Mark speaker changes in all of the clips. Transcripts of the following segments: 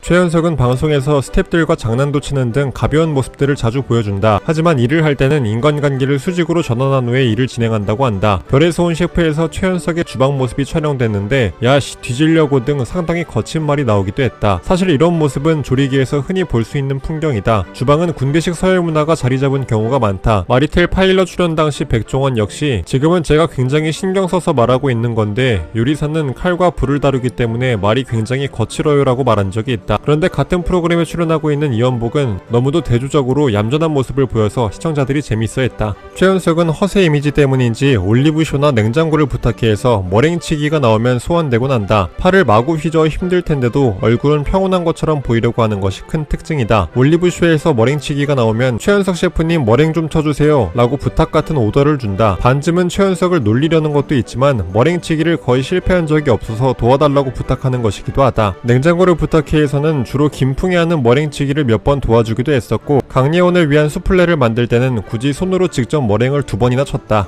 Speaker 1: 최현석은 방송에서 스태프들과 장난도 치는 등 가벼운 모습들을 자주 보여준다. 하지만 일을 할 때는 인간관계를 수직으로 전환한 후에 일을 진행한다고 한다. 별에서 온 셰프에서 최현석의 주방 모습이 촬영됐는데 야씨 뒤질려고 등 상당히 거친 말이 나오기도 했다. 사실 이런 모습은 조리기에서 흔히 볼 수 있는 풍경이다. 주방은 군대식 서열 문화가 자리 잡은 경우가 많다. 마리텔 파일럿 출연 당시 백종원 역시 지금은 제가 굉장히 신경 써서 말하고 있는 건데 요리사는 칼과 불을 다루기 때문에 말이 굉장히 거칠어요라고 말한 적이 있다. 그런데 같은 프로그램에 출연하고 있는 이연복은 너무도 대조적으로 얌전한 모습을 보여서 시청자들이 재밌어했다. 최현석은 허세 이미지 때문인지 올리브쇼나 냉장고를 부탁해서 머랭치기가 나오면 소환되곤 한다. 팔을 마구 휘저어 힘들 텐데도 얼굴은 평온한 것처럼 보이려고 하는 것이 큰 특징이다. 올리브쇼에서 머랭치기가 나오면 최현석 셰프님 머랭 좀 쳐주세요 라고 부탁 같은 오더를 준다. 반쯤은 최현석을 놀리려는 것도 있지만 머랭치기를 거의 실패한 적이 없어서 도와달라고 부탁하는 것이기도 하다. 냉장고를 부탁해에서는 주로 김풍이 하는 머랭치기를 몇 번 도와주기도 했었고 강예원을 위한 수플레를 만들 때는 굳이 손으로 직접 머랭을 2번이나 쳤다.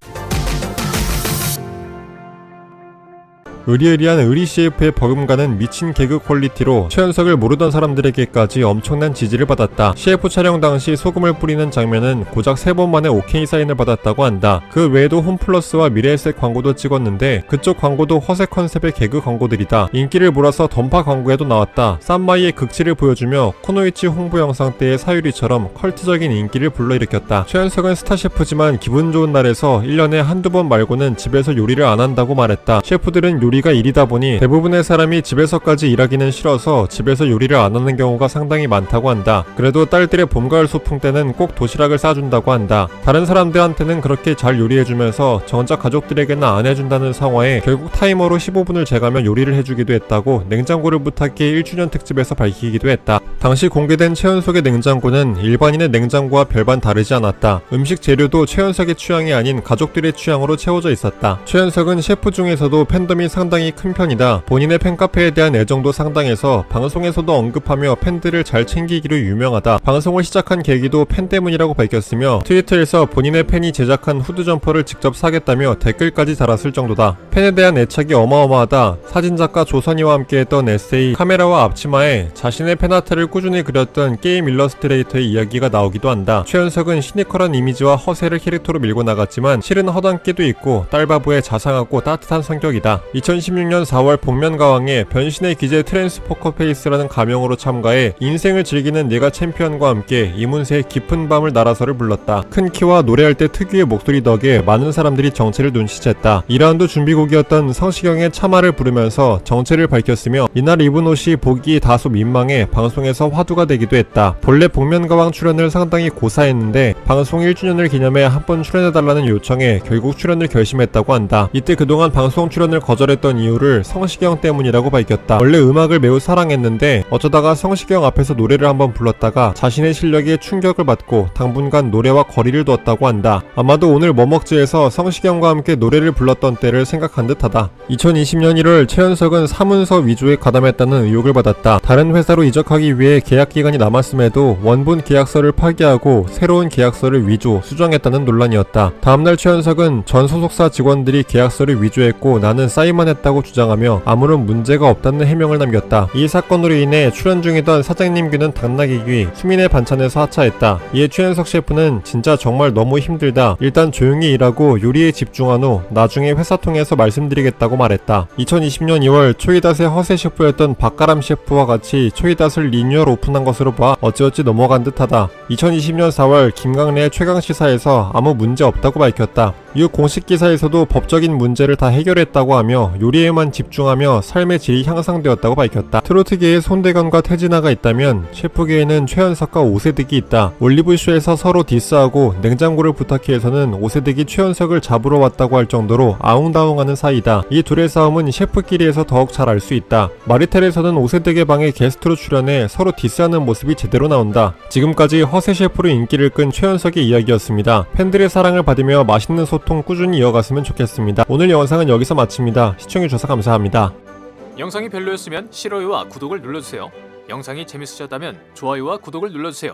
Speaker 1: 의리의리한 의리 CF의 버금가는 미친 개그 퀄리티로 최현석을 모르던 사람들에게까지 엄청난 지지를 받았다. CF 촬영 당시 소금을 뿌리는 장면은 고작 3번 만에 오케이 사인을 받았다고 한다. 그 외에도 홈플러스와 미래에셋 광고도 찍었는데 그쪽 광고도 허세 컨셉의 개그 광고들이다. 인기를 몰아서 던파 광고에도 나왔다. 쌈마이의 극치를 보여주며 코노이치 홍보 영상 때의 사유리처럼 컬트적인 인기를 불러일으켰다. 최현석은 스타 셰프지만 기분 좋은 날에서 1년에 한두 번 말고는 집에서 요리를 안 한다고 말했다. 셰프들은 요리가 일이다 보니 대부분의 사람이 집에서까지 일하기는 싫어서 집에서 요리를 안 하는 경우가 상당히 많다고 한다. 그래도 딸들의 봄, 가을 소풍 때는 꼭 도시락을 싸준다고 한다. 다른 사람들한테는 그렇게 잘 요리해주면서 정작 가족들에게는 안 해준다는 상황에 결국 타이머로 15분을 재가며 요리를 해주기도 했다고 냉장고를 부탁해 1주년 특집에서 밝히기도 했다. 당시 공개된 최현석의 냉장고는 일반인의 냉장고와 별반 다르지 않았다. 음식 재료도 최현석의 취향이 아닌 가족들의 취향으로 채워져 있었다. 최현석은 셰프 중에서도 팬덤이 상당히 큰 편이다. 본인의 팬카페에 대한 애정도 상당해서 방송에서도 언급하며 팬들을 잘 챙기기로 유명하다. 방송을 시작한 계기도 팬 때문이라고 밝혔으며 트위터에서 본인의 팬이 제작한 후드 점퍼를 직접 사겠다며 댓글까지 달았을 정도다. 팬에 대한 애착이 어마어마하다. 사진작가 조선이와 함께했던 에세이 카메라와 앞치마에 자신의 팬아트를 꾸준히 그렸던 게임 일러스트레이터의 이야기가 나오기도 한다. 최현석은 시니컬한 이미지와 허세를 캐릭터로 밀고 나갔지만 실은 허당끼도 있고 딸바보의 자상하고 따뜻한 성격이다. 2016년 4월 복면가왕에 변신의 기재 트랜스포커페이스라는 가명으로 참가해 인생을 즐기는 네가 챔피언과 함께 이문세의 깊은 밤을 날아서를 불렀다. 큰 키와 노래할 때 특유의 목소리 덕에 많은 사람들이 정체를 눈치챘다. 2라운드 준비곡이었던 성시경의 참아를 부르면서 정체를 밝혔으며 이날 입은 옷이 보기 다소 민망해 방송에서 화두가 되기도 했다. 본래 복면가왕 출연을 상당히 고사했는데 방송 1주년을 기념해 한 번 출연해달라는 요청에 결국 출연을 결심했다고 한다. 이때 그동안 방송 출연을 거절했던 이유를 성시경 때문이라고 밝혔다. 원래 음악을 매우 사랑했는데 어쩌다가 성시경 앞에서 노래를 한번 불렀다가 자신의 실력에 충격을 받고 당분간 노래와 거리를 두었다고 한다. 아마도 오늘 뭐 먹지에서 성시경과 함께 노래를 불렀던 때를 생각한 듯하다. 2020년 1월 최현석은 사문서 위조에 가담했다는 의혹을 받았다. 다른 회사로 이적하기 위해 계약 기간이 남았음에도 원본 계약서를 파기하고 새로운 계약서를 위조, 수정했다는 논란이었다. 다음날 최현석은 전 소속사 직원들이 계약서를 위조했고 나는 사인만 했다고 주장하며 아무런 문제가 없다는 해명을 남겼다. 이 사건으로 인해 출연 중이던 사장님 귀는 당나귀 귀, 수민의 반찬에서 하차했다. 이에 최현석 셰프는 진짜 정말 너무 힘들다. 일단 조용히 일하고 요리에 집중한 후 나중에 회사 통해서 말씀드리겠다고 말했다. 2020년 2월 초이닷의 허세 셰프였던 박가람 셰프와 같이 초이닷을 리뉴얼 오픈한 것으로 봐 어찌어찌 넘어간 듯하다. 2020년 4월 김강래의 최강시사에서 아무 문제 없다고 밝혔다. 이후 공식 기사에서도 법적인 문제를 다 해결했다고 하며 요리에만 집중하며 삶의 질이 향상되었다고 밝혔다. 트로트계에 손대건과 태진아가 있다면 셰프계에는 최현석과 오세득이 있다. 올리브쇼에서 서로 디스하고 냉장고를 부탁해에서는 오세득이 최현석을 잡으러 왔다고 할 정도로 아웅다웅하는 사이다. 이 둘의 싸움은 셰프끼리에서 더욱 잘 알 수 있다. 마리텔에서는 오세득의 방에 게스트로 출연해 서로 디스하는 모습이 제대로 나온다. 지금까지 허세 셰프로 인기를 끈 최현석의 이야기였습니다. 팬들의 사랑을 받으며 맛있는 소통 꾸준히 이어갔으면 좋겠습니다. 오늘 영상은 여기서 마칩니다. 시청해주셔서 감사합니다.
Speaker 2: 영상이 별로였으면 싫어요와 구독을 눌러주세요. 영상이 재밌으셨다면 좋아요와 구독을 눌러주세요.